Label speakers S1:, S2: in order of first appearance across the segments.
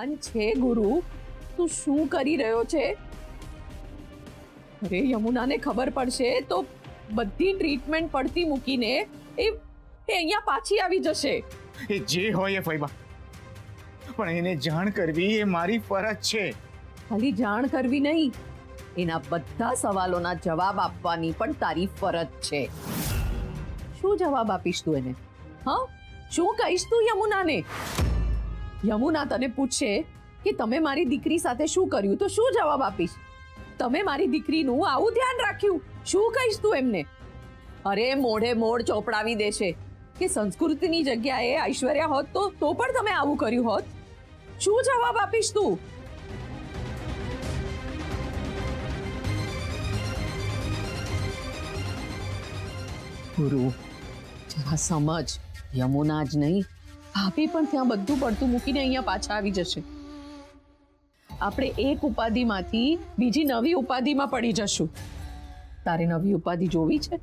S1: ભાન છે ગુરુ, તું શું કરી રહ્યો છે? અરે યમુનાને ખબર પડશે તો બધી ટ્રીટમેન્ટ પડતી મૂકીને એ અહીંયા પાછી આવી જશે.
S2: એ જે હોય એ ફઈબા, પણ એને જાણ કરવી એ મારી ફરજ છે.
S1: ખાલી જાણ કરવી નહીં, એના બધા સવાલોના જવાબ આપવાની પણ તારી ફરજ છે. શું જવાબ આપીશ તું એને? હા, શું કહીશ તું યમુનાને? યમુના તને પૂછશે કે તમે મારી દીકરી સાથે શું કર્યું, તો શું જવાબ આપીશ? તમે મારી દીકરીનું આવું ધ્યાન રાખ્યું, શું કહીશ તું એમને? અરે મોઢે મોઢ ચોપડાવી દેશે કે સંસ્કૃતિની જગ્યાએ ઐશ્વર્યા હોત તો પણ તમે આવું કર્યું હોત. શું જવાબ આપીશ તું? ગુરુ, જરા સમજ. યમુના જ નહીં, ભાભી પણ ત્યાં બધું પડતું મૂકીને અહીંયા પાછા આવી જશે. આપણે એક ઉપાધિમાંથી બીજી નવી ઉપાધિમાં પડી જશું. તારે નવી ઉપાધિ જોવી છે?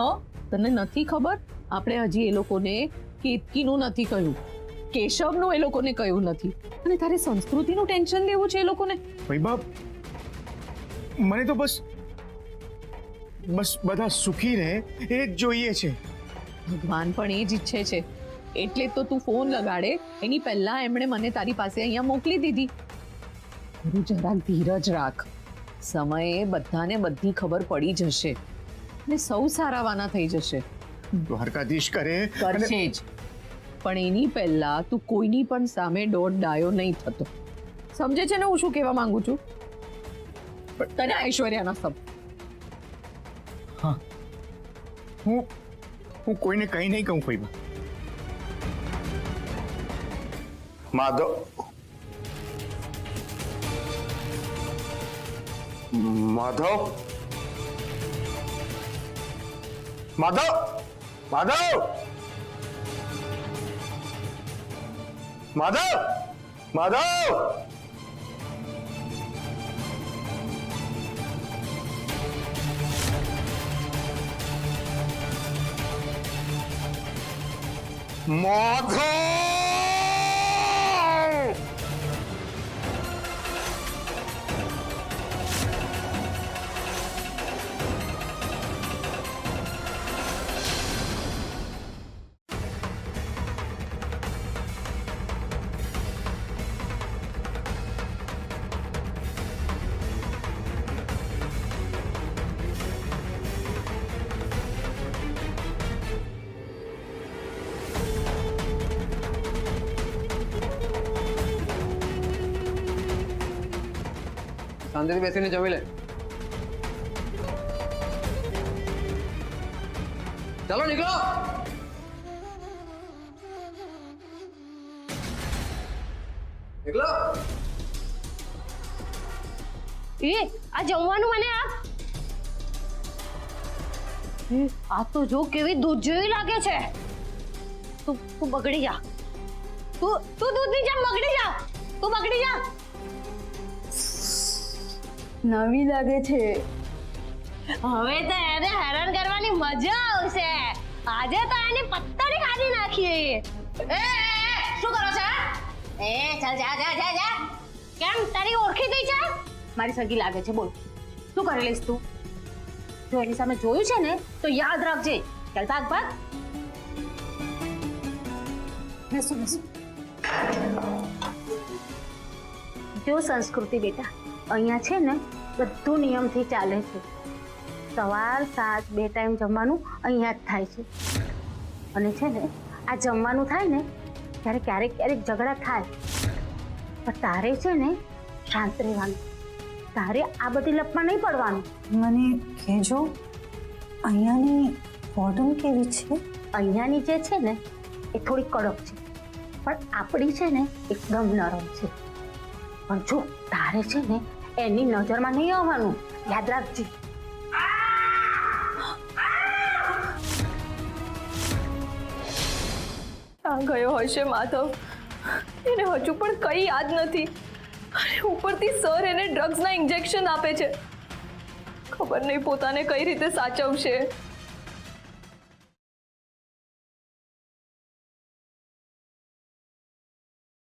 S1: હા, તને નથી ખબર? આપણે હજી એ લોકોને કેતકીનું નથી કહ્યું, કેશવનું એ લોકોને કહ્યું નથી, અને તારે સંસ્કૃતિનું ટેન્શન લેવું છે એ લોકોને?
S2: ફઈબા, મને તો બસ બધા સુખી રહે એ જ જોઈએ છે.
S1: ભગવાન પણ એ જ ઈચ્છે છે, એટલે તો તું ફોન લગાડે એની પહેલા એમણે મને તારી પાસે અહીંયા મોકલી દીધી. ગુરુ, જરાક ધીરજ રાખ. સમયે બધાને બધી ખબર પડી જશે અને સૌ સારાવાના થઈ જશે.
S2: દ્વારકાધીશ કરે
S1: કરશે જ, પણ એની પહેલા તું કોઈની પણ સામે દોઢ ડાયો નહીં થતો. સમજે છે ને હું શું કહેવા માંગુ છું? પણ તને ઐશ્વર્યાના શબ્દ.
S2: હા, હું કોઈને કંઈ નહીં કહું ફઈબા.
S3: માધવ, માધવ, માધવ, માધવ, માધવ, માધવ. માધવ!
S4: શાંતિથી બેસીને જમી લે. ચાલો નીકળો. નીકળો.
S5: એ આ જમવાનું મને આપ. આ તો જો કેવી દૂધ જેવી લાગે છે. તું બગડી જા. તું દૂધ ની જેમ બગડી જા. તું બગડી જા. નવી લાગે છે. હવે તો એને હેરાન કરવાની મજા આવશે. આજે તો એની પત્તાની કાઢી નાખીએ. એ શું કરો છો? એ ચાલ જા જા જા જા. કેમ તારી ઓળખી ગઈ છે? મારી સગી લાગે છે. બોલ શું કરી લઈશ તું? જો એની સામે જોયું છે ને તો યાદ રાખજે. ચાલ ભાગ ભાગ. બેસો બેસો. જો સંસ્કૃતિ બેટા, અહીંયા છે ને બધું નિયમથી ચાલે છે. સવાર સાંજ 2 ટાઈમ જમવાનું અહીંયા જ થાય છે. અને છે ને આ જમવાનું થાય ને ત્યારે ક્યારેક ક્યારેક ઝઘડા થાય, પણ તારે છે ને શાંત રહેવાનું. તારે આ બધી લપમાં નહીં પડવાનું.
S6: મને કહેજો, અહીંયાની વોર્ડન કેવી છે?
S5: અહીંયાની જે છે ને એ થોડી કડક છે, પણ આપણી છે ને એકદમ નરમ છે. પણ જો તારે છે ને એની નજરમાં નહીં આવવાનું, યાદ રાખજે.
S7: આ ગયો હશે માધવ. એને હજુ પણ કઈ યાદ નથી, અને ઉપરથી સર એને ડ્રગ્સના ઇન્જેક્શન આપે છે. ખબર નહીં પોતાને કઈ રીતે સાચવશે.